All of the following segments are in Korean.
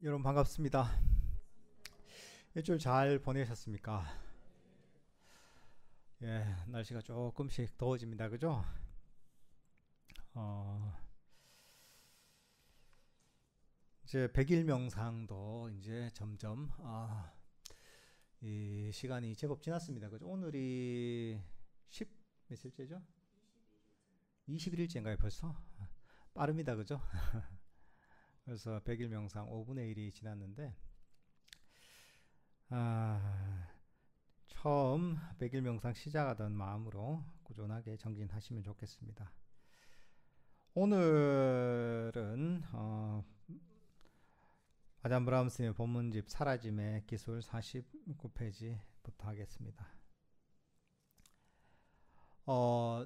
여러분 반갑습니다. 일주일 잘 보내셨습니까? 예, 날씨가 조금씩 더워집니다. 그죠? 어, 이제 100일 명상도 이제 점점 이 시간이 제법 지났습니다. 그죠? 오늘이 10 며칠째죠? 21일째인가요, 벌써? 빠릅니다. 그죠? 그래서 100일 명상 5분의 1이 지났는데 아, 처음 100일 명상 시작하던 마음으로 꾸준하게 정진하시면 좋겠습니다. 오늘은 아담 브라움스의 본문집 사라짐의 기술 49페이지부터 하겠습니다. 어,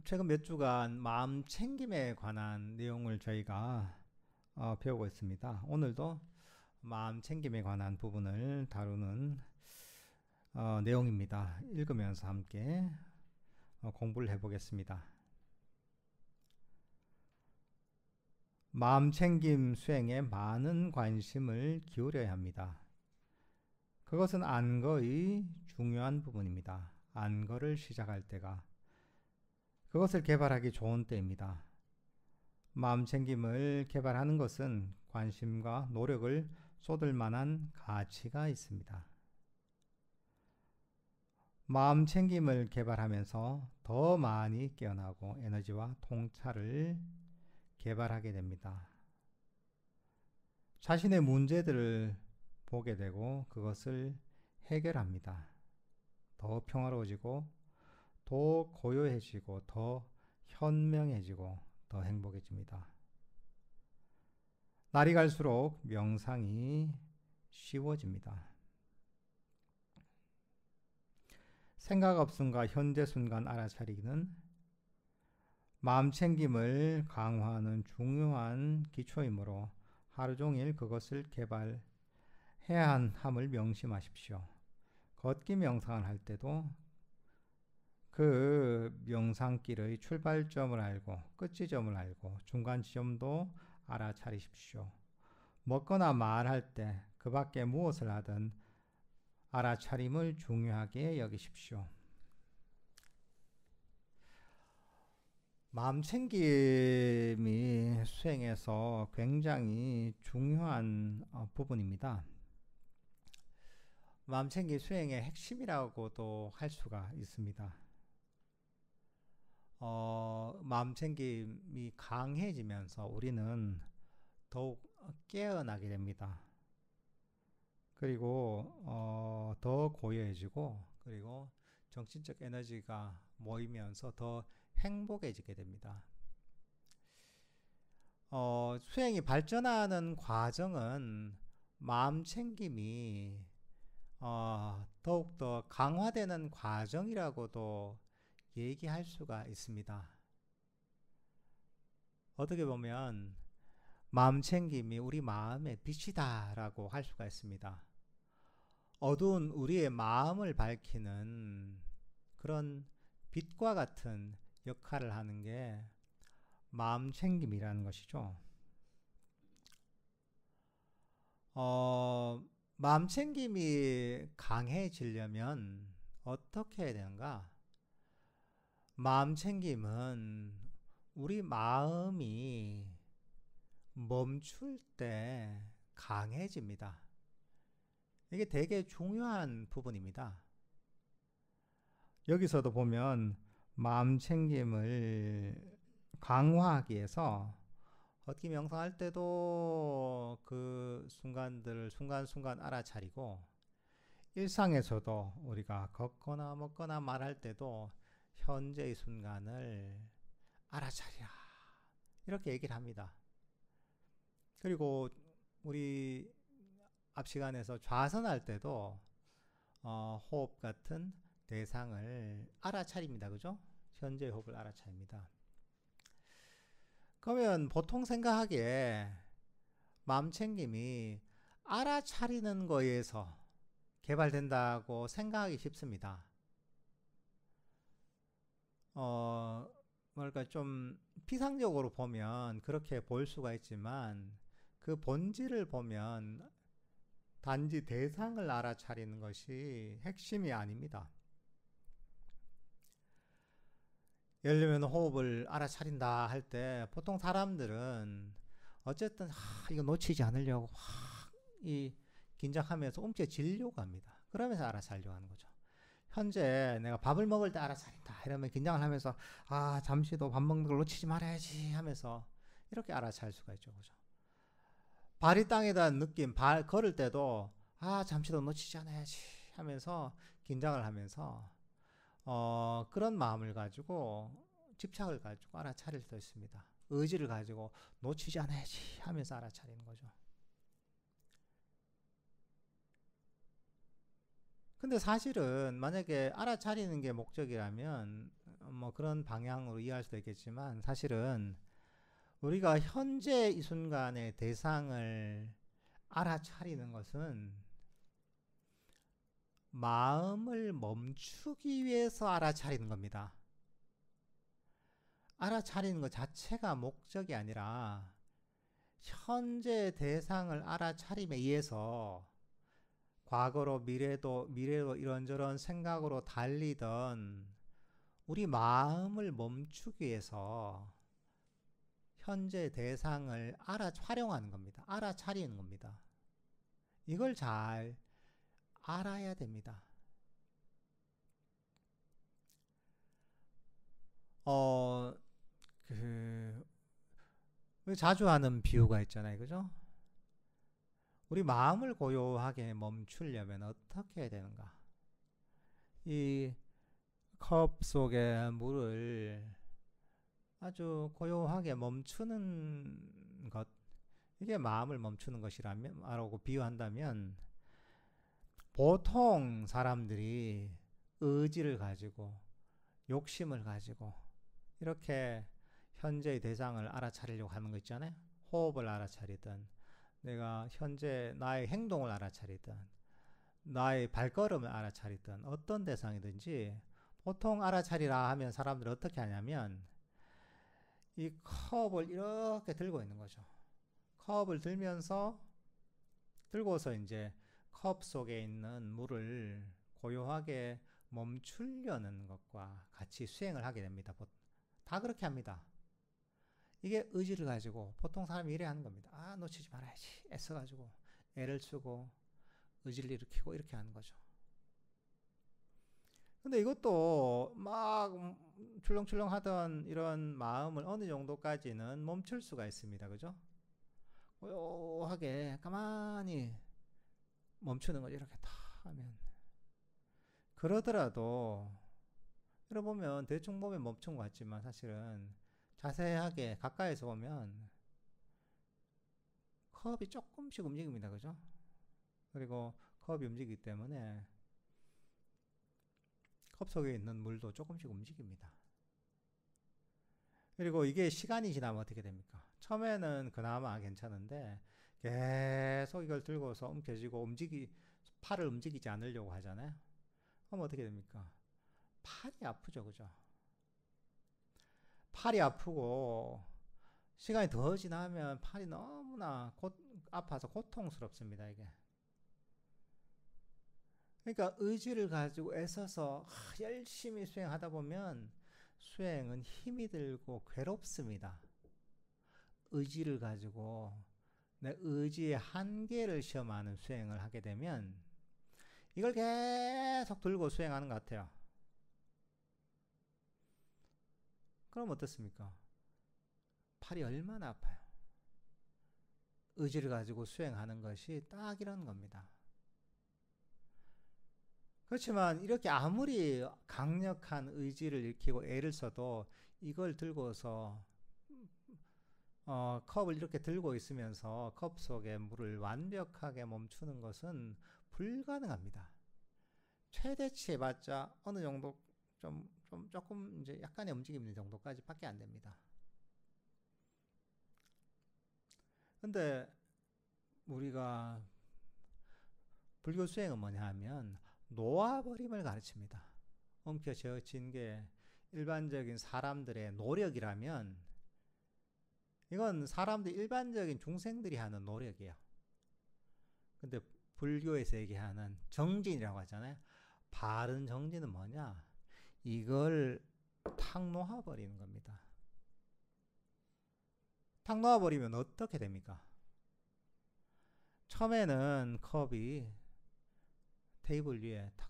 최근 몇 주간 마음 챙김에 관한 내용을 저희가 배우고 있습니다. 오늘도 마음 챙김에 관한 부분을 다루는 내용입니다. 읽으면서 함께 공부를 해보겠습니다. 마음 챙김 수행에 많은 관심을 기울여야 합니다. 그것은 안거의 중요한 부분입니다. 안거를 시작할 때가 그것을 개발하기 좋은 때입니다. 마음 챙김을 개발하는 것은 관심과 노력을 쏟을 만한 가치가 있습니다. 마음 챙김을 개발하면서 더 많이 깨어나고 에너지와 통찰을 개발하게 됩니다. 자신의 문제들을 보게 되고 그것을 해결합니다. 더 평화로워지고 더 고요해지고 더 현명해지고 더 행복해집니다. 날이 갈수록 명상이 쉬워집니다. 생각 없음과 현재 순간 알아차리기는 마음 챙김을 강화하는 중요한 기초이므로 하루 종일 그것을 개발해야 함을 명심하십시오. 걷기 명상을 할 때도 그 명상길의 출발점을 알고 끝지점을 알고 중간 지점도 알아차리십시오. 먹거나 말할 때 그 밖에 무엇을 하든 알아차림을 중요하게 여기십시오. 마음 챙김이 수행에서 굉장히 중요한 부분입니다. 마음 챙김 수행의 핵심이라고도 할 수가 있습니다. 마음 챙김이 강해지면서 우리는 더욱 깨어나게 됩니다. 그리고 더 고요해지고 그리고 정신적 에너지가 모이면서 더 행복해지게 됩니다. 수행이 발전하는 과정은 마음 챙김이 더욱더 강화되는 과정이라고도 얘기할 수가 있습니다. 어떻게 보면 마음 챙김이 우리 마음의 빛이다라고 할 수가 있습니다. 어두운 우리의 마음을 밝히는 그런 빛과 같은 역할을 하는 게 마음 챙김이라는 것이죠. 마음 챙김이 강해지려면 어떻게 해야 되는가? 마음 챙김은 우리 마음이 멈출 때 강해집니다. 이게 되게 중요한 부분입니다. 여기서도 보면 마음 챙김을 강화하기 위해서 걷기 명상할 때도 그 순간들을 순간순간 알아차리고 일상에서도 우리가 걷거나 먹거나 말할 때도 현재의 순간을 알아차리라 이렇게 얘기를 합니다. 그리고 우리 앞 시간에서 좌선할 때도 호흡 같은 대상을 알아차립니다. 그죠? 현재 호흡을 알아차립니다. 그러면 보통 생각하기에 마음 챙김이 알아차리는 거에서 개발된다고 생각하기 쉽습니다. 뭐랄까 좀 피상적으로 보면 그렇게 볼 수가 있지만 그 본질을 보면 단지 대상을 알아차리는 것이 핵심이 아닙니다. 예를 들면 호흡을 알아차린다 할 때 보통 사람들은 어쨌든 이거 놓치지 않으려고 이 긴장하면서 움켜쥐려고 합니다. 그러면서 알아차리려고 하는 거죠. 현재 내가 밥을 먹을 때 알아차린다 이러면 긴장을 하면서 잠시도 밥 먹는 걸 놓치지 말아야지 하면서 이렇게 알아차릴 수가 있죠. 그죠? 발이 땅에 닿은 느낌, 걸을 때도 잠시도 놓치지 않아야지 하면서 긴장을 하면서 그런 마음을 가지고 집착을 가지고 알아차릴 수 있습니다. 의지를 가지고 놓치지 않아야지 하면서 알아차리는 거죠. 근데 사실은 만약에 알아차리는 게 목적이라면 뭐 그런 방향으로 이해할 수도 있겠지만, 사실은 우리가 현재 이 순간의 대상을 알아차리는 것은 마음을 멈추기 위해서 알아차리는 겁니다. 알아차리는 것 자체가 목적이 아니라 현재 대상을 알아차림에 의해서 과거로 미래로 이런저런 생각으로 달리던 우리 마음을 멈추기 위해서 현재 대상을 활용하는 겁니다. 알아차리는 겁니다. 이걸 잘 알아야 됩니다. 자주 하는 비유가 있잖아요. 그죠? 우리 마음을 고요하게 멈추려면 어떻게 해야 되는가? 이 컵 속에 물을 아주 고요하게 멈추는 것, 이게 마음을 멈추는 것이라면, 라고 비유한다면, 보통 사람들이 의지를 가지고 욕심을 가지고 이렇게 현재의 대상을 알아차리려고 하는 거 있잖아요. 호흡을 알아차리든, 내가 현재 나의 행동을 알아차리든, 나의 발걸음을 알아차리든, 어떤 대상이든지 보통 알아차리라 하면 사람들은 어떻게 하냐면 이 컵을 이렇게 들고 있는 거죠. 컵을 들고서 이제 컵 속에 있는 물을 고요하게 멈추려는 것과 같이 수행을 하게 됩니다. 다 그렇게 합니다. 이게 의지를 가지고 보통 사람이 이래 하는 겁니다. 놓치지 말아야지 애써가지고 애를 쓰고 의지를 일으키고 이렇게 하는 거죠. 근데 이것도 막 출렁출렁 하던 이런 마음을 어느 정도까지는 멈출 수가 있습니다. 그죠? 고요하게 가만히 멈추는 거죠. 이렇게 다 하면. 그러더라도 여러분 대충 보면 멈춘 것 같지만 사실은 자세하게 가까이서 보면 컵이 조금씩 움직입니다. 그죠? 그리고 컵이 움직이기 때문에 컵 속에 있는 물도 조금씩 움직입니다. 그리고 이게 시간이 지나면 어떻게 됩니까? 처음에는 그나마 괜찮은데 계속 이걸 들고서 움켜쥐고 팔을 움직이지 않으려고 하잖아요. 그럼 어떻게 됩니까? 팔이 아프죠. 그죠? 팔이 아프고 시간이 더 지나면 팔이 너무나 아파서 고통스럽습니다. 이게. 그러니까 의지를 가지고 애써서 열심히 수행하다 보면 수행은 힘이 들고 괴롭습니다. 의지를 가지고 내 의지의 한계를 시험하는 수행을 하게 되면 이걸 계속 들고 수행하는 것 같아요. 그럼 어떻습니까? 팔이 얼마나 아파요. 의지를 가지고 수행하는 것이 딱 이런 겁니다. 그렇지만 이렇게 아무리 강력한 의지를 일으키고 애를 써도 이걸 들고서 컵을 이렇게 들고 있으면서 컵 속에 물을 완벽하게 멈추는 것은 불가능합니다. 최대치 해봤자 어느 정도 조금 이제 약간의 움직임 있는 정도까지 밖에 안 됩니다. 근데 우리가 불교 수행은 뭐냐 하면 놓아버림을 가르칩니다. 움켜쥐어진 게 일반적인 사람들의 노력이라면 이건 사람들 일반적인 중생들이 하는 노력이에요. 근데 불교에서 얘기하는 정진이라고 하잖아요. 바른 정진은 뭐냐? 이걸 탁 놓아버리는 겁니다. 탁 놓아버리면 어떻게 됩니까? 처음에는 컵이 테이블 위에 탁,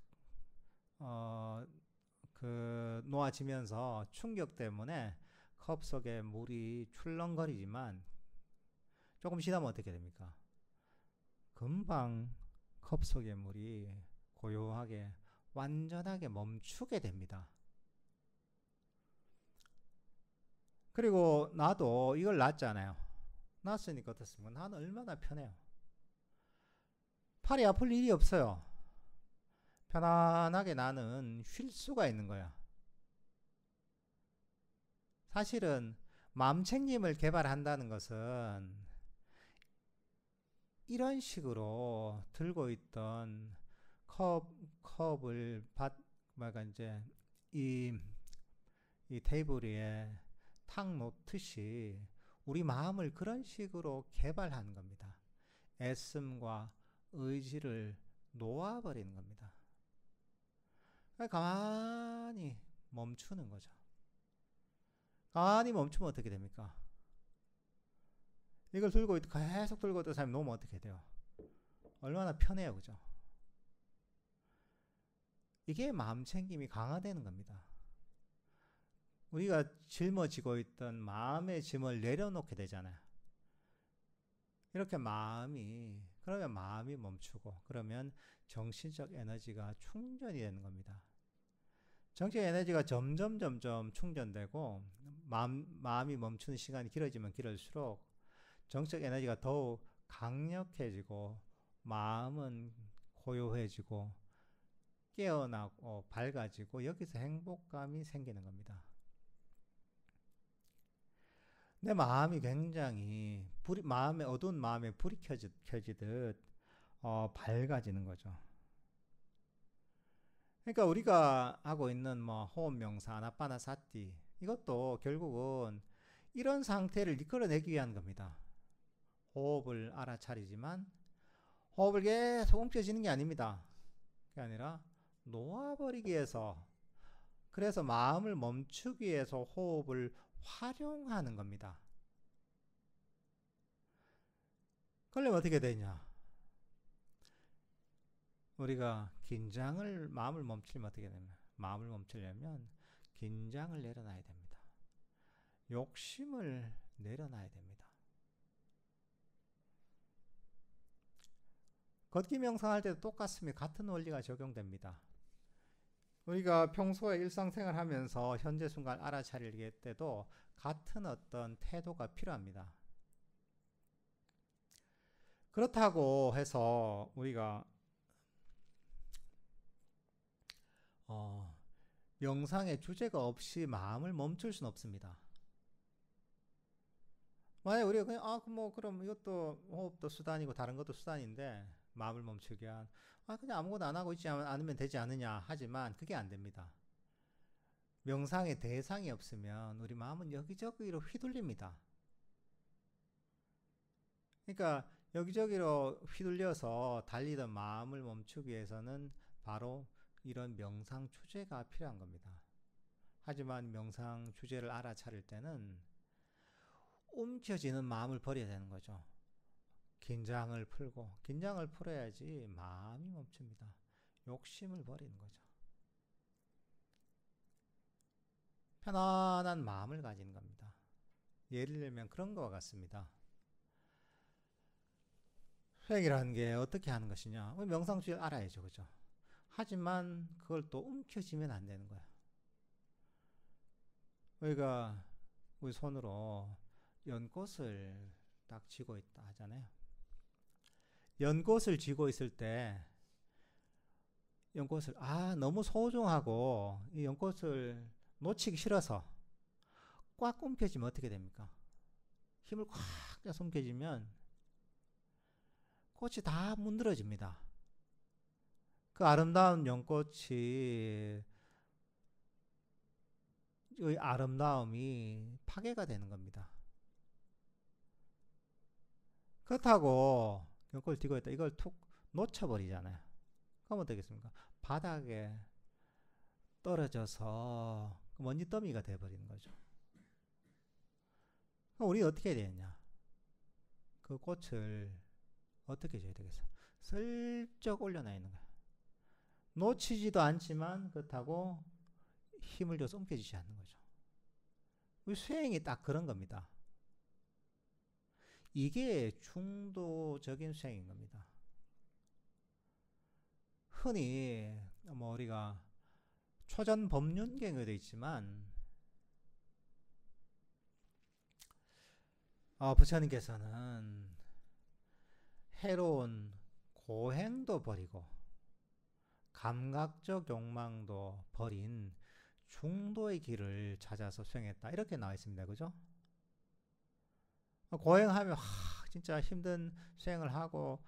놓아지면서 충격 때문에 컵 속에 물이 출렁거리지만 조금 지나면 어떻게 됩니까? 금방 컵 속의 물이 고요하게 완전하게 멈추게 됩니다. 그리고 나도 이걸 놨잖아요. 놨으니까 어떻습니까? 나는 얼마나 편해요. 팔이 아플 일이 없어요. 편안하게 나는 쉴 수가 있는 거야. 사실은 마음챙김을 개발한다는 것은 이런 식으로 들고 있던 컵을 뭐가 이제 이 테이블 위에 탁 놓듯이 우리 마음을 그런 식으로 개발하는 겁니다. 애씀과 의지를 놓아버리는 겁니다. 가만히 멈추는 거죠. 가만히 멈추면 어떻게 됩니까? 이걸 계속 들고 있던 사람이 놓으면 어떻게 돼요? 얼마나 편해요, 그죠? 이게 마음챙김이 강화되는 겁니다. 우리가 짊어지고 있던 마음의 짐을 내려놓게 되잖아요. 이렇게 그러면 마음이 멈추고, 그러면 정신적 에너지가 충전이 되는 겁니다. 정신적 에너지가 점점 충전되고, 마음이 멈추는 시간이 길어지면 길어질수록 정신적 에너지가 더욱 강력해지고, 마음은 고요해지고, 깨어나고, 밝아지고, 여기서 행복감이 생기는 겁니다. 내 마음이 굉장히 어두운 마음에 불이 켜지듯 밝아지는 거죠. 그러니까 우리가 하고 있는 호흡 명상, 아나파나사티 이것도 결국은 이런 상태를 이끌어내기 위한 겁니다. 호흡을 알아차리지만 호흡을 계속 움켜쥐는 게 아닙니다. 그게 아니라 놓아버리기 위해서, 그래서 마음을 멈추기 위해서 호흡을 활용하는 겁니다. 그러려면 어떻게 되냐? 우리가 마음을 멈추려면 어떻게 되냐? 마음을 멈추려면 긴장을 내려놔야 됩니다. 욕심을 내려놔야 됩니다. 걷기 명상할 때도 똑같습니다. 같은 원리가 적용됩니다. 우리가 평소에 일상생활 하면서 현재 순간 알아차릴 때도 같은 어떤 태도가 필요합니다. 그렇다고 해서 우리가 명상의 주제가 없이 마음을 멈출 수는 없습니다. 만약에 우리가 그냥 그럼 이것도 호흡도 수단이고 다른 것도 수단인데 마음을 멈추기 위한 그냥 아무것도 안 하고 있지 않으면 되지 않느냐 하지만 그게 안 됩니다. 명상의 대상이 없으면 우리 마음은 여기저기로 휘둘립니다. 그러니까 여기저기로 휘둘려서 달리던 마음을 멈추기 위해서는 바로 이런 명상 주제가 필요한 겁니다. 하지만 명상 주제를 알아차릴 때는 움켜쥐는 마음을 버려야 되는 거죠. 긴장을 풀어야지 마음이 멈춥니다. 욕심을 버리는 거죠. 편안한 마음을 가지는 겁니다. 예를 들면 그런 것과 같습니다. 수행이라는 게 어떻게 하는 것이냐? 명상 주제를 알아야죠, 그죠? 하지만 그걸 또 움켜쥐면 안 되는 거야. 우리가 우리 손으로 연꽃을 딱 쥐고 있다 하잖아요. 연꽃을 쥐고 있을 때 연꽃을 너무 소중하고 이 연꽃을 놓치기 싫어서 꽉 움켜쥐면 어떻게 됩니까? 힘을 꽉 빼서 움켜쥐면 꽃이 다 문드러집니다. 그 아름다운 연꽃이 이 아름다움이 파괴가 되는 겁니다. 그렇다고 연골 뒤고 있다. 이걸 툭 놓쳐버리잖아요. 그럼 어떻게 되겠습니까? 바닥에 떨어져서 먼지 더미가 돼버리는 거죠. 그럼 우리 어떻게 해야 되느냐? 그 꽃을 어떻게 줘야 되겠어? 슬쩍 올려놔 있는 거야. 놓치지도 않지만 그렇다고 힘을 줘서 움켜쥐지 않는 거죠. 우리 수행이 딱 그런 겁니다. 이게 중도적인 수행인 겁니다. 흔히 뭐 우리가 초전 법륜경에도 되어 있지만 부처님께서는 해로운 고행도 버리고 감각적 욕망도 버린 중도의 길을 찾아서 수행했다. 이렇게 나와 있습니다. 그죠? 고행하면 진짜 힘든 수행을 하고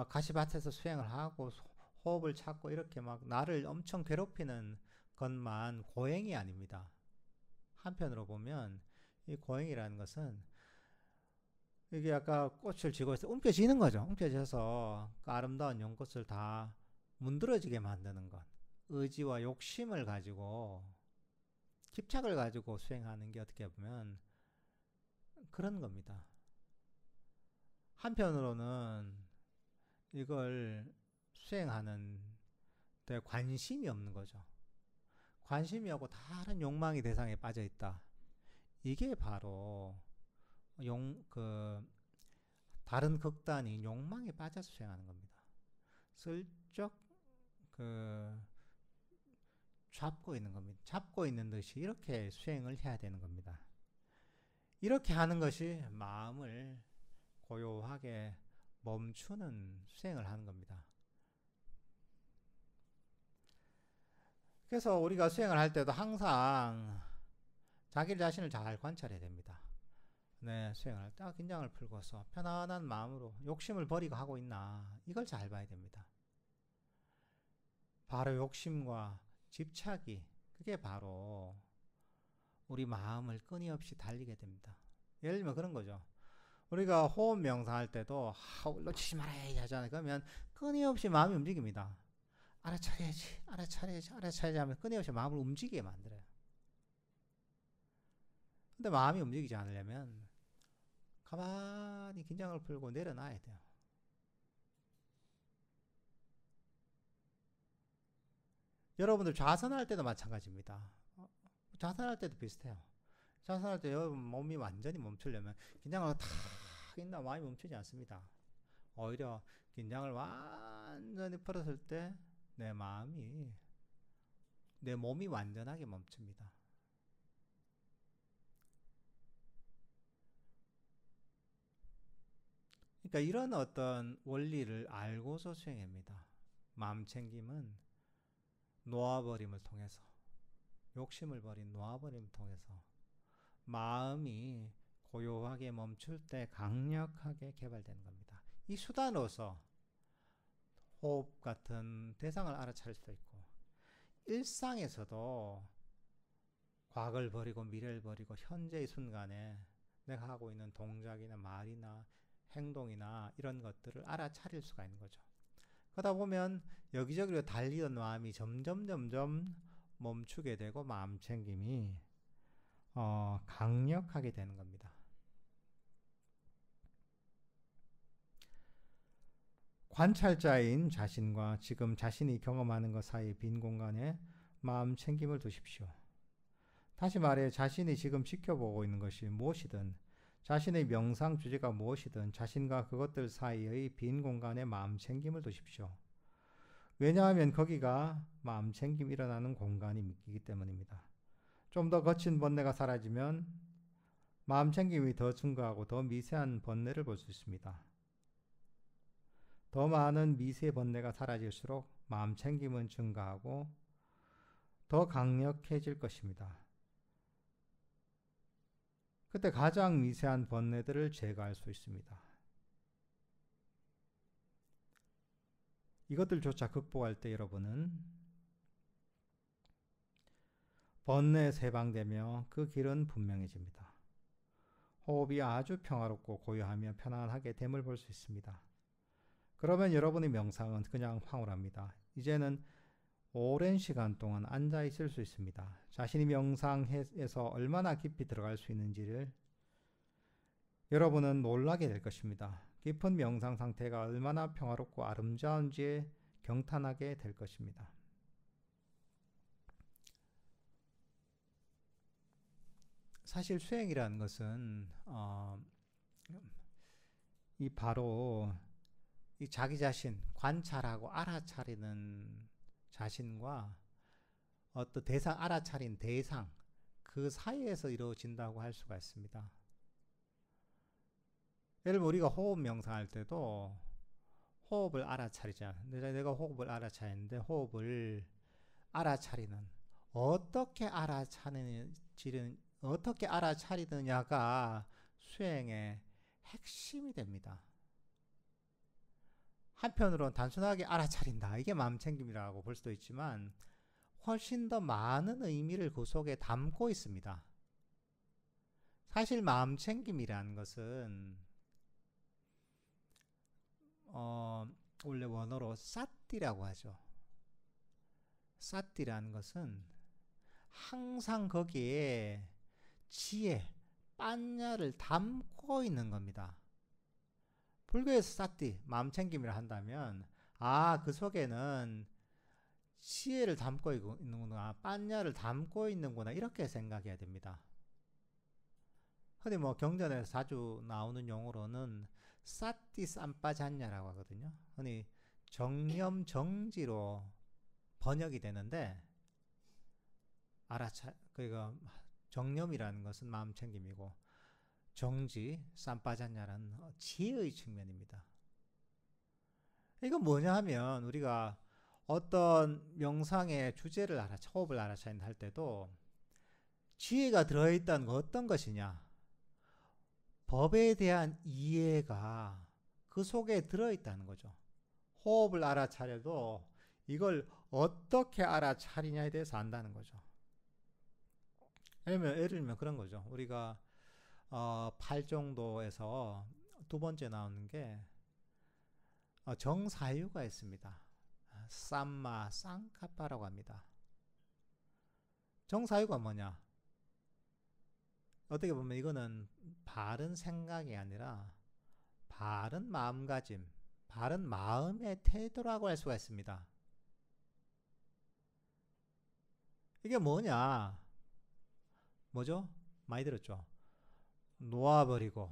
가시밭에서 수행을 하고 호흡을 찾고 이렇게 막 나를 엄청 괴롭히는 것만 고행이 아닙니다. 한편으로 보면 이 고행이라는 것은 이게 아까 꽃을 쥐고 있어 움켜쥐는 거죠. 움켜쥐어서 그 아름다운 연꽃을 다 문드러지게 만드는 것. 의지와 욕심을 가지고 집착을 가지고 수행하는 게 어떻게 보면 그런 겁니다. 한편으로는 이걸 수행하는 데 관심이 없는 거죠. 관심이 없고 다른 욕망의 대상에 빠져 있다. 이게 바로 다른 극단인 욕망에 빠져서 수행하는 겁니다. 슬쩍 잡고 있는 겁니다. 잡고 있는 듯이 이렇게 수행을 해야 되는 겁니다. 이렇게 하는 것이 마음을 고요하게 멈추는 수행을 하는 겁니다. 그래서 우리가 수행을 할 때도 항상 자기 자신을 잘 관찰해야 됩니다. 네, 수행할 때 긴장을 풀고서 편안한 마음으로 욕심을 버리고 하고 있나 이걸 잘 봐야 됩니다. 바로 욕심과 집착이 그게 바로 우리 마음을 끊임없이 달리게 됩니다. 예를 들면 그런 거죠. 우리가 호흡 명상할 때도 놓치지 말아야지 하잖아요. 그러면 끊임없이 마음이 움직입니다. 알아차려야지 하면 끊임없이 마음을 움직이게 만들어요. 근데 마음이 움직이지 않으려면 가만히 긴장을 풀고 내려놔야 돼요. 여러분들 좌선할 때도 마찬가지입니다. 좌선할 때도 비슷해요. 좌선할 때 여러분 몸이 완전히 멈추려면 긴장을 탁 했나 마음이 멈추지 않습니다. 오히려 긴장을 완전히 풀었을 때 내 몸이 완전하게 멈춥니다. 그러니까 이런 어떤 원리를 알고서 수행합니다. 마음 챙김은 놓아버림을 통해서, 욕심을 버린 놓아버림을 통해서 마음이 고요하게 멈출 때 강력하게 개발되는 겁니다. 이 수단으로서 호흡 같은 대상을 알아차릴 수도 있고, 일상에서도 과거를 버리고 미래를 버리고 현재의 순간에 내가 하고 있는 동작이나 말이나 행동이나 이런 것들을 알아차릴 수가 있는 거죠. 그러다 보면 여기저기로 달리던 마음이 점점 멈추게 되고 마음 챙김이 강력하게 되는 겁니다. 관찰자인 자신과 지금 자신이 경험하는 것 사이 빈 공간에 마음 챙김을 두십시오. 다시 말해 자신이 지금 지켜보고 있는 것이 무엇이든 자신의 명상 주제가 무엇이든 자신과 그것들 사이의 빈 공간에 마음 챙김을 두십시오. 왜냐하면 거기가 마음 챙김이 일어나는 공간이기 때문입니다. 좀 더 거친 번뇌가 사라지면 마음 챙김이 더 증가하고 더 미세한 번뇌를 볼 수 있습니다. 더 많은 미세 번뇌가 사라질수록 마음 챙김은 증가하고 더 강력해질 것입니다. 그때 가장 미세한 번뇌들을 제거할 수 있습니다. 이것들조차 극복할 때 여러분은 번뇌에 세방되며 그 길은 분명해집니다. 호흡이 아주 평화롭고 고요하며 편안하게 됨을 볼 수 있습니다. 그러면 여러분의 명상은 그냥 황홀합니다. 이제는 오랜 시간 동안 앉아 있을 수 있습니다. 자신이 명상에서 얼마나 깊이 들어갈 수 있는지를 여러분은 놀라게 될 것입니다. 깊은 명상 상태가 얼마나 평화롭고 아름다운지에 경탄하게 될 것입니다. 사실 수행이라는 것은 이 바로 이 자기 자신 관찰하고 알아차리는 자신과 어떤 대상 알아차린 대상 그 사이에서 이루어진다고 할 수가 있습니다. 예를 들면 우리가 호흡 명상할 때도 호흡을 알아차리자. 내가 호흡을 알아차리는데 호흡을 알아차리는 어떻게 알아차리느냐가 수행의 핵심이 됩니다. 한편으로는 단순하게 알아차린다. 이게 마음챙김이라고 볼 수도 있지만 훨씬 더 많은 의미를 그 속에 담고 있습니다. 사실 마음챙김이라는 것은 원래 원어로 사띠라고 하죠. 사띠라는 것은 항상 거기에 지혜, 빠냐를 담고 있는 겁니다. 불교에서 사띠, 마음챙김이라 한다면 그 속에는 지혜를 담고 있는구나, 빠냐를 담고 있는구나 이렇게 생각해야 됩니다. 근데 경전에서 자주 나오는 용어로는 사띠 삼빠잔냐라고 하거든요. 흔히 정념 정지로 번역이 되는데 그러니까 정념이라는 것은 마음챙김이고 정지 삼빠잔냐라는 지혜의 측면입니다. 이건 뭐냐 하면 우리가 어떤 명상의 주제를 호흡을 알아차린다 할 때도 지혜가 들어있다는 건 어떤 것이냐, 법에 대한 이해가 그 속에 들어있다는 거죠. 호흡을 알아차려도 이걸 어떻게 알아차리냐에 대해서 안다는 거죠. 예를 들면 그런 거죠. 우리가 팔정도에서 두 번째 나오는 게 정사유가 있습니다. 삼마 쌍카파라고 합니다. 정사유가 뭐냐? 어떻게 보면 이거는 바른 생각이 아니라 바른 마음가짐, 바른 마음의 태도라고 할 수가 있습니다. 이게 뭐냐? 뭐죠? 많이 들었죠? 놓아버리고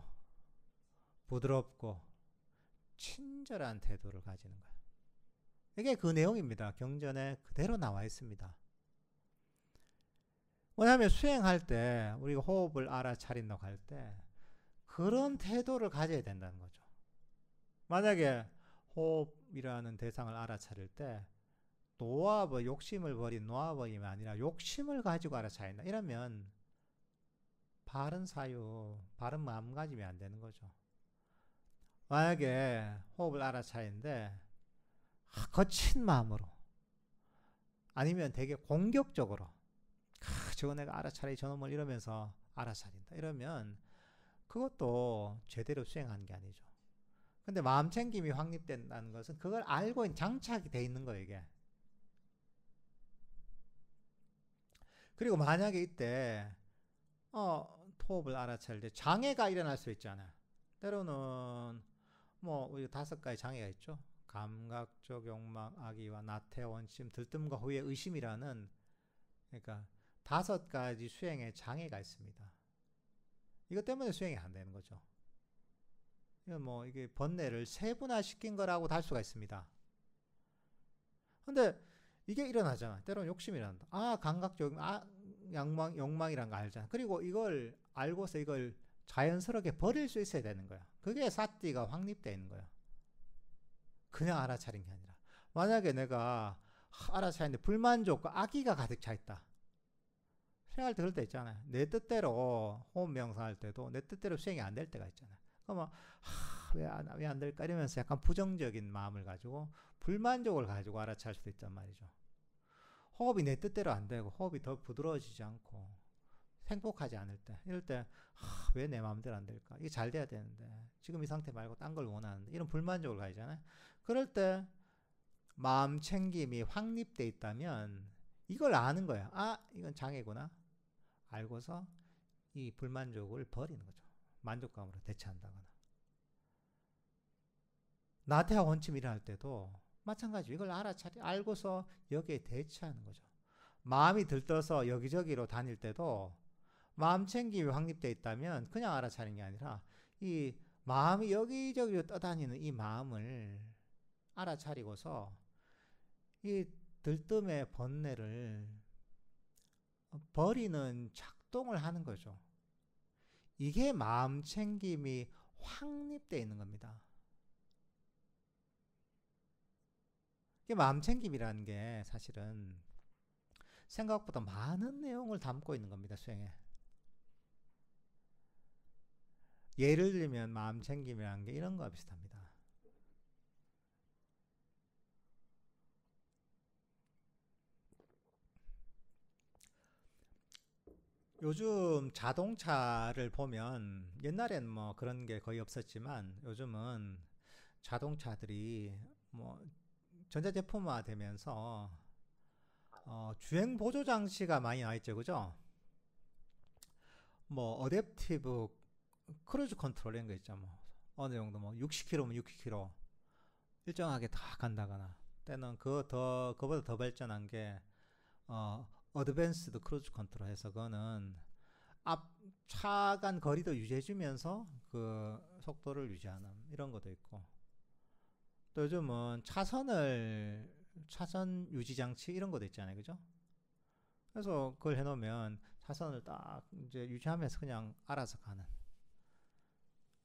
부드럽고 친절한 태도를 가지는 거예요. 이게 그 내용입니다. 경전에 그대로 나와 있습니다. 뭐냐면 수행할 때 우리가 호흡을 알아차린다고 할 때 그런 태도를 가져야 된다는 거죠. 만약에 호흡이라는 대상을 알아차릴 때 욕심을 버린 놓아버림이 아니라 욕심을 가지고 알아차린다. 이러면 바른 사유, 바른 마음가짐이 안 되는 거죠. 만약에 호흡을 알아차리는데 거친 마음으로 아니면 되게 공격적으로 저거 내가 알아차리 저놈을 이러면서 알아차린다 이러면 그것도 제대로 수행하는 게 아니죠. 근데 마음챙김이 확립된다는 것은 그걸 알고 장착이 돼 있는 거예요, 이게. 그리고 만약에 이때 호흡을 알아차릴 때 장애가 일어날 수 있잖아요. 때로는 우리 5가지 장애가 있죠. 감각적 욕망, 악의와 나태, 원심, 들뜸과 후회, 의심이라는, 그러니까 5가지 수행에 장애가 있습니다. 이것 때문에 수행이 안 되는 거죠. 이건 이게 번뇌를 세분화시킨 거라고 할 수가 있습니다. 근데 이게 일어나잖아. 때로는 욕심이 일어난다. 감각적 욕망이란 거 알잖아. 그리고 이걸 알고서 이걸 자연스럽게 버릴 수 있어야 되는 거야. 그게 사띠가 확립되어 있는 거야. 그냥 알아차린 게 아니라. 만약에 내가 알아차리는데 불만족과 악의가 가득 차 있다. 수행할 때 그럴 때 있잖아요. 내 뜻대로 호흡 명상할 때도 내 뜻대로 수행이 안 될 때가 있잖아요. 그러면 왜 안 될까 이러면서 약간 부정적인 마음을 가지고 불만족을 가지고 알아차릴 수도 있단 말이죠. 호흡이 내 뜻대로 안 되고 호흡이 더 부드러워지지 않고 행복하지 않을 때, 이럴 때 왜 내 마음대로 안 될까? 이게 잘 돼야 되는데 지금 이 상태 말고 딴 걸 원하는데 이런 불만족을 가지잖아요. 그럴 때 마음 챙김이 확립돼 있다면 이걸 아는 거야. 아, 이건 장애구나. 알고서 이 불만족을 버리는 거죠. 만족감으로 대체한다거나. 나태와 원침이 일어날 때도 마찬가지. 이걸 알고서 여기에 대체하는 거죠. 마음이 들떠서 여기저기로 다닐 때도 마음 챙김이 확립되어 있다면 그냥 알아차리는 게 아니라 이 마음이 여기저기로 떠다니는 이 마음을 알아차리고서 이 들뜸의 번뇌를 버리는 작동을 하는 거죠. 이게 마음 챙김이 확립되어 있는 겁니다. 이게 마음 챙김이라는 게 사실은 생각보다 많은 내용을 담고 있는 겁니다. 수행에. 예를 들면 마음 챙김이라는 게 이런 거와 비슷합니다. 요즘 자동차를 보면 옛날엔 뭐 그런 게 거의 없었지만 요즘은 자동차들이 뭐 전자제품화 되면서 주행 보조 장치가 많이 나와 있죠. 그죠? 뭐 어댑티브 크루즈 컨트롤 이런 거 있죠. 뭐 어느 정도 뭐 60km면 60km 일정하게 다 간다거나 때는 그거보다 더 발전한 게 어드밴스드 크루즈 컨트롤 해서 그거는 앞 차 간 거리도 유지해주면서 그 속도를 유지하는 이런 것도 있고 또 요즘은 차선 유지 장치 이런 것도 있잖아요. 그죠? 그래서 그걸 해놓으면 차선을 딱 이제 유지하면서 그냥 알아서 가는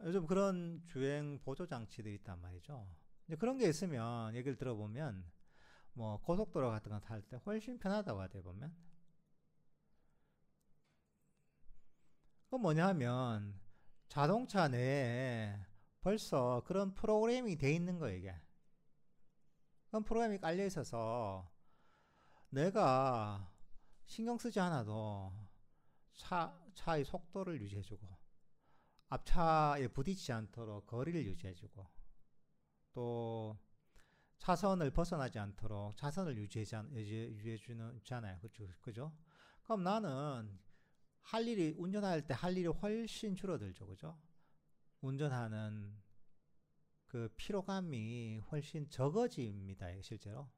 요즘 그런 주행 보조 장치들이 있단 말이죠. 이제 그런 게 있으면 얘기를 들어보면 뭐 고속도로 같은 거 탈 때 훨씬 편하다고 하대 보면 그건 뭐냐 하면 자동차 내에 벌써 그런 프로그래밍이 돼 있는 거예요. 이게 그런 프로그램이 깔려 있어서 내가 신경 쓰지 않아도 차의 속도를 유지해주고 앞차에 부딪히지 않도록 거리를 유지해주고 또 차선을 벗어나지 않도록 차선을 유지해주잖아요. 그죠? 그럼 나는 운전할 때 할 일이 훨씬 줄어들죠. 그죠? 운전하는 그 피로감이 훨씬 적어집니다. 실제로.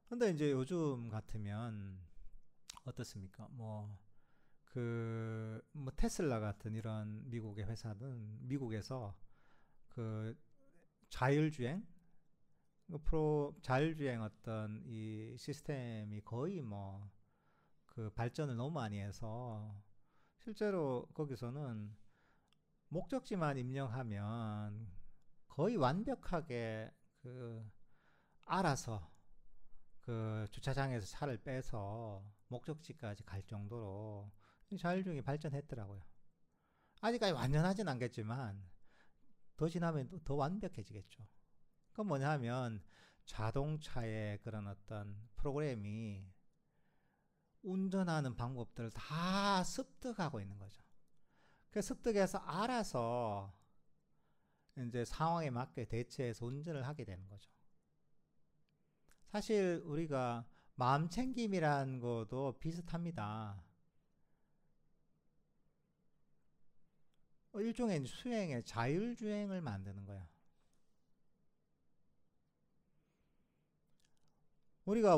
근데 이제 요즘 같으면 어떻습니까? 뭐 테슬라 같은 이런 미국의 회사는 미국에서 그 자율주행 자율주행 어떤 이 시스템이 거의 뭐 그 발전을 너무 많이 해서 실제로 거기서는 목적지만 입력하면 거의 완벽하게 그 알아서 그 주차장에서 차를 빼서 목적지까지 갈 정도로 자율주행이 발전했더라고요. 아직까지 완전하진 않겠지만 더 지나면 더 완벽해지겠죠. 그건 뭐냐 하면 자동차의 그런 어떤 프로그램이 운전하는 방법들을 다 습득하고 있는 거죠. 그 습득해서 알아서 이제 상황에 맞게 대처해서 운전을 하게 되는 거죠. 사실 우리가 마음 챙김이라는 것도 비슷합니다. 일종의 수행의 자율주행을 만드는 거야. 우리가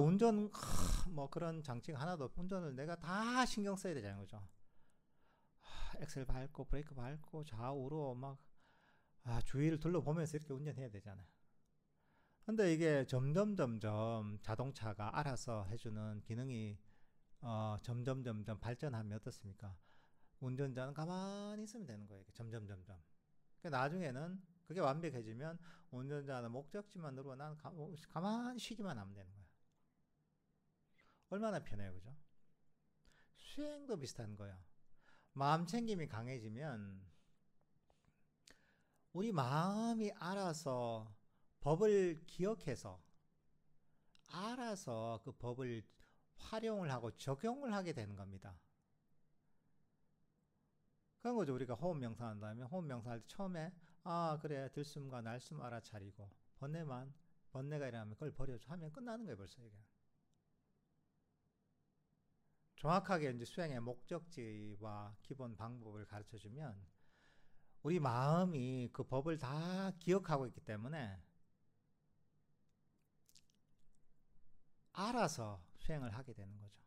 뭐 그런 장치가 하나도 없고 운전을 내가 다 신경 써야 되잖아요. 그죠? 엑셀 밟고 브레이크 밟고 좌우로 막 주위를 둘러보면서 이렇게 운전해야 되잖아요. 근데 이게 점점 자동차가 알아서 해주는 기능이 점점 발전하면 어떻습니까? 운전자는 가만히 있으면 되는 거예요. 점점. 그러니까 나중에는 그게 완벽해지면 운전자는 목적지만 누르고 난 가만히 쉬기만 하면 되는 거야. 얼마나 편해요. 그죠? 수행도 비슷한 거야. 마음 챙김이 강해지면 우리 마음이 알아서 법을 기억해서 알아서 그 법을 활용을 하고 적용을 하게 되는 겁니다. 그런 거죠. 우리가 호흡 명상한 다음에 호흡 명상할 때 처음에 아 그래 들숨과 날숨 알아차리고 번뇌가 일어나면 그걸 버려줘 하면 끝나는 거예요. 벌써 이게. 정확하게 이제 수행의 목적지와 기본 방법을 가르쳐 주면 우리 마음이 그 법을 다 기억하고 있기 때문에 알아서 수행을 하게 되는 거죠.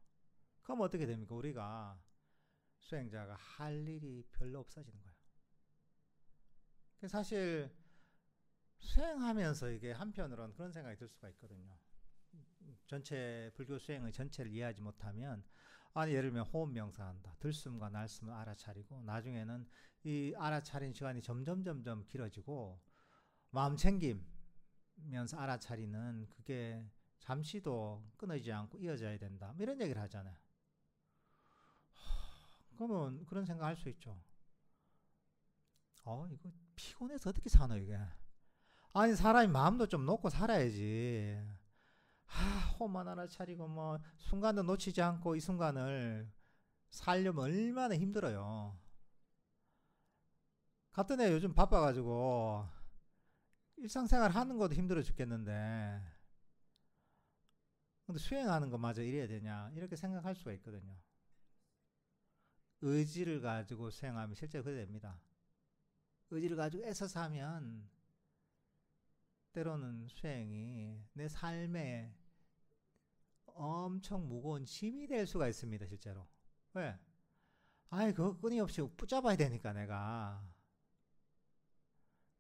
그럼 어떻게 됩니까? 우리가 수행자가 할 일이 별로 없어지는 거예요. 사실 수행하면서 이게 한편으로는 그런 생각이 들 수가 있거든요. 전체 불교 수행의 전체를 이해하지 못하면 아니 예를 들면 호흡 명상한다. 들숨과 날숨을 알아차리고 나중에는 이 알아차린 시간이 점점 길어지고 마음 챙기면서 알아차리는 그게 잠시도 끊어지지 않고 이어져야 된다. 이런 얘기를 하잖아요. 그러면 그런 생각 할 수 있죠. 이거 피곤해서 어떻게 사노 이게. 아니 사람이 마음도 좀 놓고 살아야지. 호흡만 알아차리고 뭐 순간도 놓치지 않고 이 순간을 살려면 얼마나 힘들어요. 같은 애 요즘 바빠가지고 일상생활 하는 것도 힘들어 죽겠는데 근데 수행하는 것마저 이래야 되냐 이렇게 생각할 수가 있거든요. 의지를 가지고 수행하면 실제 그래 됩니다. 의지를 가지고 애써서 하면 때로는 수행이 내 삶에 엄청 무거운 짐이 될 수가 있습니다. 실제로. 왜? 그거 끊임없이 붙잡아야 되니까 내가.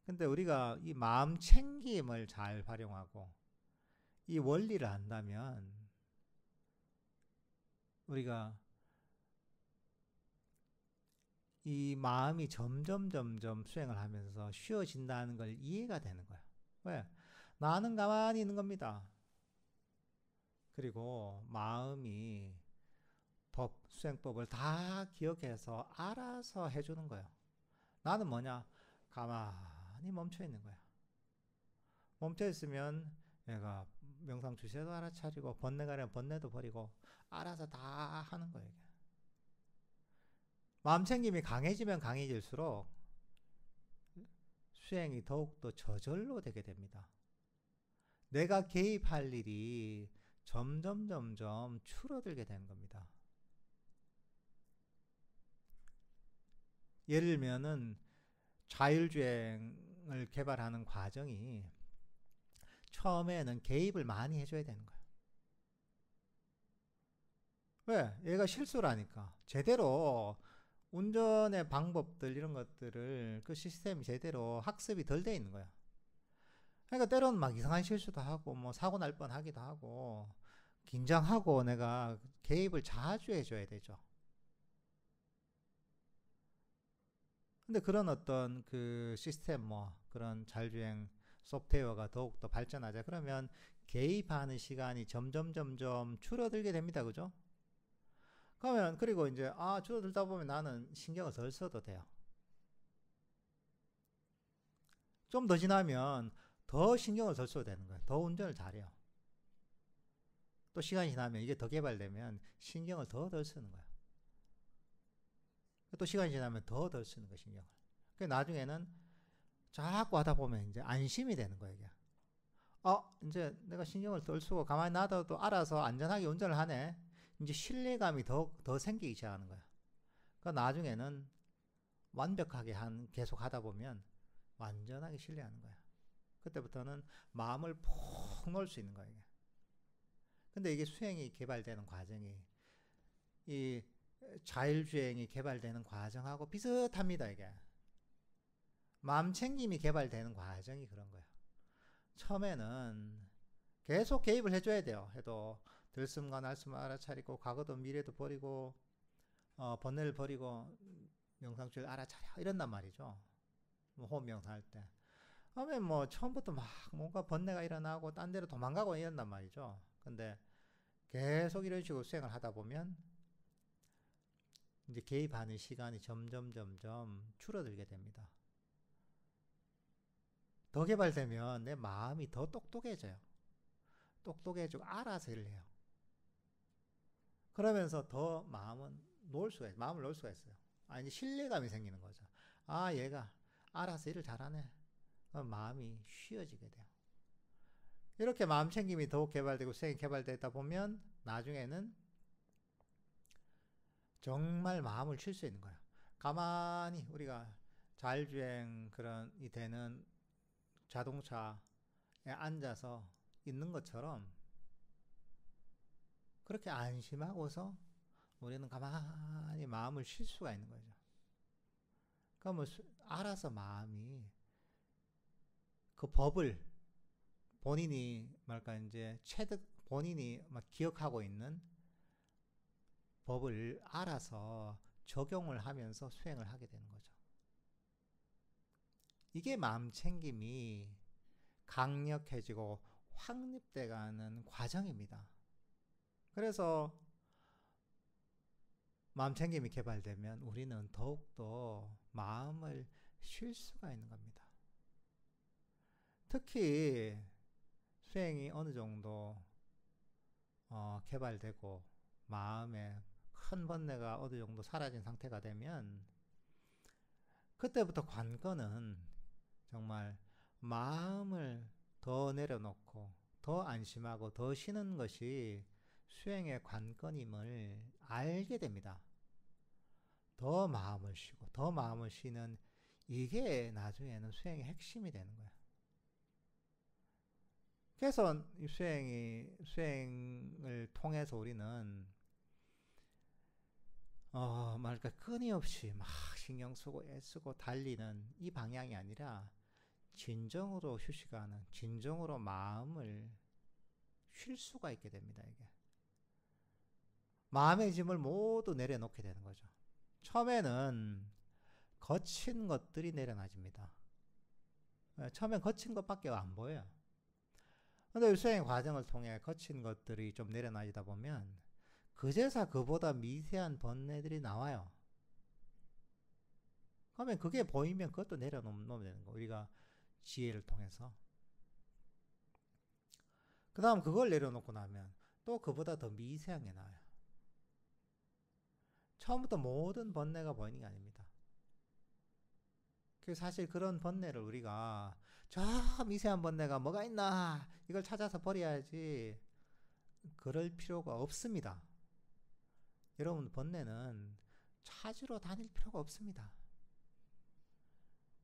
근데 우리가 이 마음 챙김을 잘 활용하고 이 원리를 안다면 우리가 이 마음이 점점 수행을 하면서 쉬워진다는 걸 이해가 되는 거야. 왜? 나는 가만히 있는 겁니다. 그리고 마음이 수행법을 다 기억해서 알아서 해주는 거예요. 나는 뭐냐? 가만히 멈춰 있는 거야. 멈춰 있으면 내가 명상 주세도 알아차리고 번뇌가 아니라 번뇌도 버리고 알아서 다 하는 거예요. 마음 챙김이 강해지면 강해질수록 수행이 더욱더 저절로 되게 됩니다. 내가 개입할 일이 점점 줄어들게 되는 겁니다. 예를 들면은 자율주행을 개발하는 과정이 처음에는 개입을 많이 해줘야 되는 거예요. 왜? 얘가 실수를 하니까. 제대로 운전의 방법들 이런 것들을 그 시스템이 제대로 학습이 덜 돼 있는 거야. 그러니까 때로는 막 이상한 실수도 하고 뭐 사고 날 뻔하기도 하고 긴장하고 내가 개입을 자주 해줘야 되죠. 근데 그런 어떤 그 시스템 뭐 그런 자율주행 소프트웨어가 더욱더 발전하자 그러면 개입하는 시간이 점점 줄어들게 됩니다. 그죠? 그러면 그리고 이제 줄어들다 보면 나는 신경을 덜 써도 돼요. 좀 더 지나면 더 신경을 덜 써도 되는 거예요. 더 운전을 잘해요. 또 시간이 지나면 이게 더 개발되면 신경을 더 덜 쓰는 거예요. 또 시간이 지나면 더 덜 쓰는 거예요. 신경을. 그러니까 나중에는 자꾸 하다 보면 이제 안심이 되는 거예요. 이게. 이제 내가 신경을 덜 쓰고 가만히 놔둬도 알아서 안전하게 운전을 하네. 이제 신뢰감이 더 생기기 시작하는 거야. 그러니까 나중에는 완벽하게 계속 하다 보면 완전하게 신뢰하는 거야. 그때부터는 마음을 푹 놓을 수 있는 거야. 이게. 근데 이게 수행이 개발되는 과정이 이 자율주행이 개발되는 과정하고 비슷합니다. 이게. 마음 챙김이 개발되는 과정이 그런 거야. 처음에는 계속 개입을 해줘야 돼요. 해도 들숨과 날숨을 알아차리고 과거도 미래도 버리고 번뇌를 버리고 명상주를 알아차려 이런단 말이죠. 뭐 호흡 명상할 때 하면 뭐 처음부터 막 뭔가 번뇌가 일어나고 딴 데로 도망가고 이런단 말이죠. 근데 계속 이런 식으로 수행을 하다 보면 이제 개입하는 시간이 점점 줄어들게 됩니다. 더 개발되면 내 마음이 더 똑똑해져요. 똑똑해지고 알아서 일을 해요. 그러면서 더 마음을 놓을 수가 있어요. 이제 신뢰감이 생기는 거죠. 얘가 알아서 일을 잘하네. 그럼 마음이 쉬어지게 돼요. 이렇게 마음 챙김이 더욱 개발되고 수행이 개발되다 보면 나중에는 정말 마음을 쉴 수 있는 거예요. 가만히 우리가 자율주행 그런 이 되는 자동차에 앉아서 있는 것처럼 그렇게 안심하고서 우리는 가만히 마음을 쉴 수가 있는 거죠. 그러면 알아서 마음이 그 법을 본인이 이제 본인이 막 기억하고 있는 법을 알아서 적용을 하면서 수행을 하게 되는 거죠. 이게 마음 챙김이 강력해지고 확립돼 가는 과정입니다. 그래서 마음 챙김이 개발되면 우리는 더욱더 마음을 쉴 수가 있는 겁니다. 특히 수행이 어느 정도 개발되고 마음에 큰 번뇌가 어느 정도 사라진 상태가 되면 그때부터 관건은 정말 마음을 더 내려놓고 더 안심하고 더 쉬는 것이 수행의 관건임을 알게 됩니다. 더 마음을 쉬고 더 마음을 쉬는 이게 나중에는 수행의 핵심이 되는 거예요. 그래서 이 수행을 통해서 우리는 끊임없이 막 신경 쓰고 애쓰고 달리는 이 방향이 아니라 진정으로 휴식하는, 진정으로 마음을 쉴 수가 있게 됩니다. 이게 마음의 짐을 모두 내려놓게 되는 거죠. 처음에는 거친 것들이 내려놔집니다. 처음엔 거친 것밖에 안 보여요. 근데 수행 과정을 통해 거친 것들이 좀 내려놔지다 보면 그제서 그보다 미세한 번뇌들이 나와요. 그러면 그게 보이면 그것도 내려놓으면 되는 거예요. 우리가 지혜를 통해서. 그 다음 그걸 내려놓고 나면 또 그보다 더 미세한 게 나와요. 처음부터 모든 번뇌가 보이는 게 아닙니다. 사실 그런 번뇌를 우리가 저 미세한 번뇌가 뭐가 있나 이걸 찾아서 버려야지 그럴 필요가 없습니다. 여러분 번뇌는 찾으러 다닐 필요가 없습니다.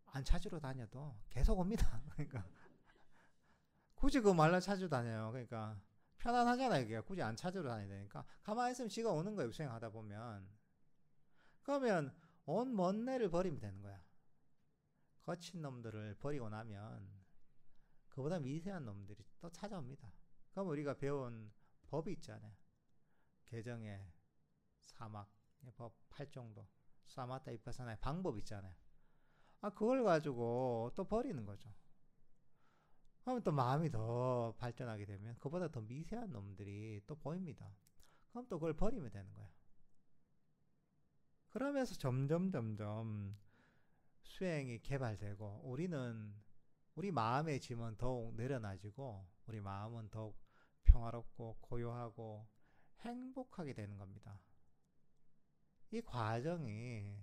안 찾으러 다녀도 계속 옵니다. 그러니까 굳이 그 말로 찾으러 다녀요. 그러니까 편안하잖아요. 그게 굳이 안 찾으러 다녀야 되니까 가만히 있으면 지가 오는 거예요. 수행하다 보면. 그러면 온 번뇌를 버리면 되는 거야. 거친 놈들을 버리고 나면 그보다 미세한 놈들이 또 찾아옵니다. 그럼 우리가 배운 법이 있잖아요. 개정의 사막의 법 8정도 사마타 비파사나의 방법 있잖아요. 그걸 가지고 또 버리는 거죠. 그러면 또 마음이 더 발전하게 되면 그보다 더 미세한 놈들이 또 보입니다. 그럼 또 그걸 버리면 되는 거예요. 그러면서 점점 수행이 개발되고 우리 마음의 짐은 더욱 내려놔지고 우리 마음은 더욱 평화롭고 고요하고 행복하게 되는 겁니다. 이 과정이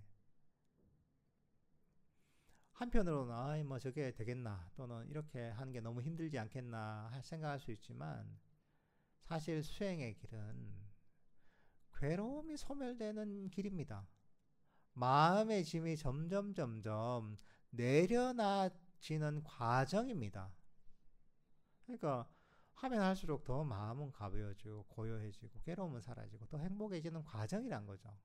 한편으로는 뭐 저게 되겠나 또는 이렇게 하는 게 너무 힘들지 않겠나 생각할 수 있지만 사실 수행의 길은 괴로움이 소멸되는 길입니다. 마음의 짐이 점점 내려놔지는 과정입니다. 그러니까 하면 할수록 더 마음은 가벼워지고 고요해지고 괴로움은 사라지고 더 행복해지는 과정이란 거죠.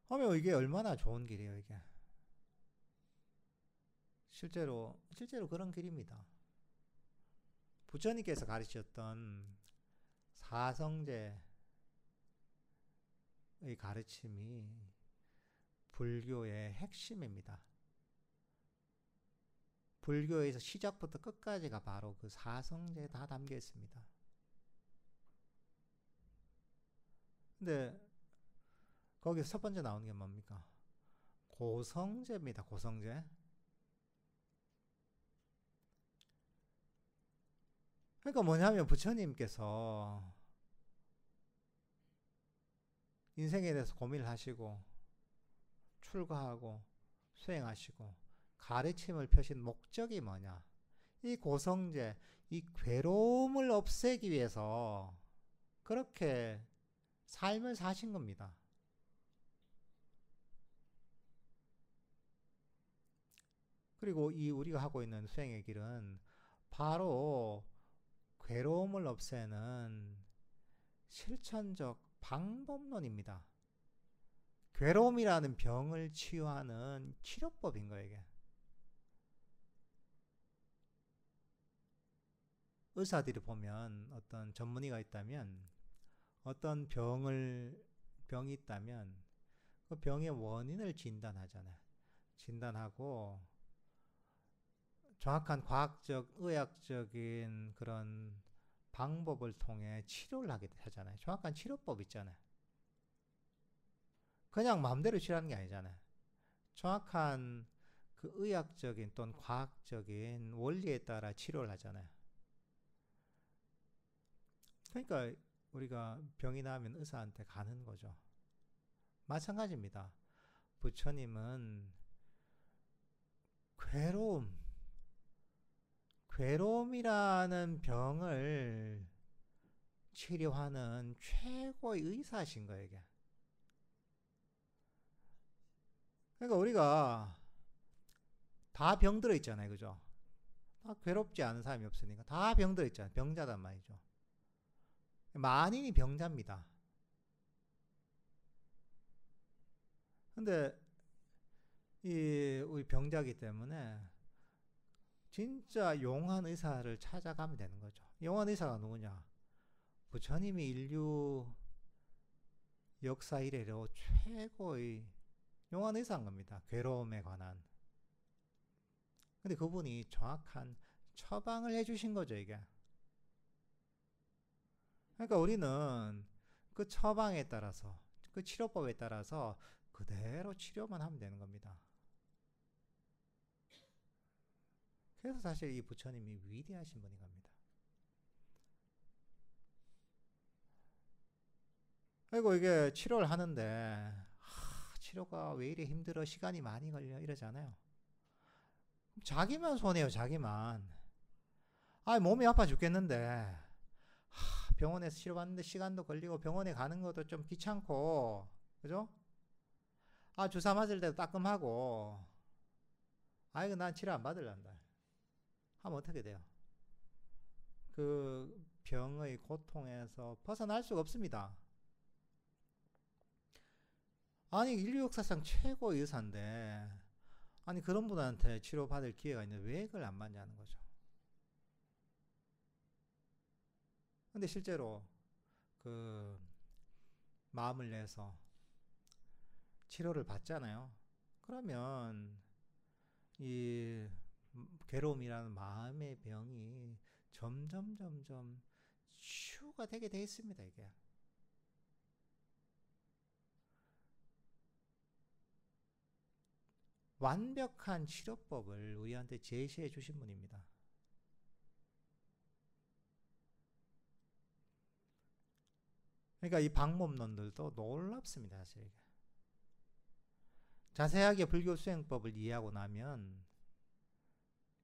그러면 이게 얼마나 좋은 길이에요, 이게. 실제로 그런 길입니다. 부처님께서 가르치셨던 사성제의 가르침이 불교의 핵심입니다. 불교에서 시작부터 끝까지가 바로 그 사성제에 다 담겨 있습니다. 근데 거기서 첫 번째 나오는 게 뭡니까? 고성제입니다. 고성제. 그러니까 뭐냐면 부처님께서 인생에 대해서 고민을 하시고 출가하고 수행하시고 가르침을 펴신 목적이 뭐냐? 이 고성제, 이 괴로움을 없애기 위해서 그렇게 삶을 사신 겁니다. 그리고 이 우리가 하고 있는 수행의 길은 바로 괴로움을 없애는 실천적 방법론입니다. 괴로움이라는 병을 치유하는 치료법인 거예요, 이게. 의사들이 보면 어떤 전문의가 있다면 어떤 병이 있다면 그 병의 원인을 진단하잖아요. 진단하고 정확한 과학적, 의학적인 그런 방법을 통해 치료를 하잖아요. 정확한 치료법 있잖아요. 그냥 마음대로 치료하는 게 아니잖아요. 정확한 그 의학적인 또는 과학적인 원리에 따라 치료를 하잖아요. 그러니까 우리가 병이 나면 의사한테 가는 거죠. 마찬가지입니다. 부처님은 괴로움이라는 병을 치료하는 최고의 의사신 거예요, 이게. 그러니까 우리가 다 병들어 있잖아요, 그죠? 다 괴롭지 않은 사람이 없으니까 다 병들어 있잖아요. 병자단 말이죠. 만인이 병자입니다. 근데 우리 병자기 때문에 진짜 용한 의사를 찾아가면 되는 거죠. 용한 의사가 누구냐? 부처님이 인류 역사 이래로 최고의 용한 의사인 겁니다. 괴로움에 관한. 근데 그분이 정확한 처방을 해주신 거죠, 이게. 그러니까 우리는 그 처방에 따라서, 그 치료법에 따라서 그대로 치료만 하면 되는 겁니다. 그래서 사실 이 부처님이 위대하신 분인 겁니다. 그리고 이게 치료를 하는데, 치료가 왜 이래 힘들어, 시간이 많이 걸려, 이러잖아요. 자기만 손해요, 자기만. 몸이 아파 죽겠는데, 병원에서 치료받는데 시간도 걸리고, 병원에 가는 것도 좀 귀찮고, 그죠? 주사 맞을 때도 따끔하고, 이거 난 치료 안 받을란다 하면 어떻게 돼요? 그 병의 고통에서 벗어날 수가 없습니다. 인류 역사상 최고의 의사인데, 그런 분한테 치료받을 기회가 있는데 왜 그걸 안 받냐는 거죠. 근데 실제로 그 마음을 내서 치료를 받잖아요. 그러면 이 괴로움이라는 마음의 병이 점점 치유가 되게 돼 있습니다, 이게. 완벽한 치료법을 우리한테 제시해 주신 분입니다. 그러니까 이 방법론들도 놀랍습니다, 사실. 자세하게 불교 수행법을 이해하고 나면,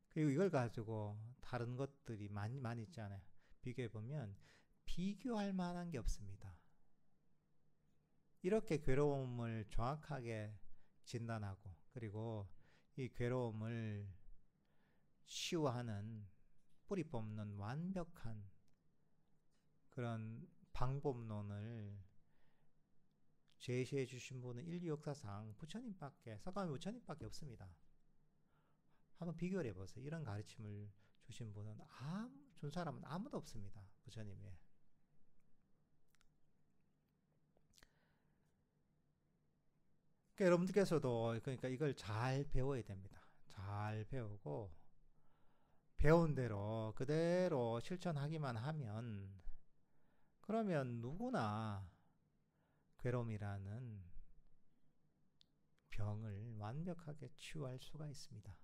그리고 이걸 가지고 다른 것들이 많이 있잖아요. 비교해보면 비교할 만한 게 없습니다. 이렇게 괴로움을 정확하게 진단하고, 그리고 이 괴로움을 치유하는 뿌리 뽑는 완벽한 그런 방법론을 제시해 주신 분은 인류 역사상 석가모니 부처님밖에 없습니다. 한번 비교를 해보세요. 이런 가르침을 주신 분은 준 사람은 아무도 없습니다. 부처님이. 그러니까 여러분들께서도 그러니까 이걸 잘 배워야 됩니다. 잘 배우고 배운 대로 그대로 실천하기만 하면, 그러면 누구나 괴로움이라는 병을 완벽하게 치유할 수가 있습니다.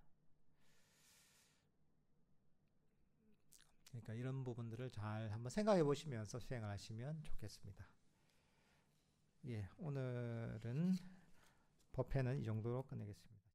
그러니까 이런 부분들을 잘 한번 생각해 보시면서 수행을 하시면 좋겠습니다. 예, 오늘은 법회는 이 정도로 끝내겠습니다.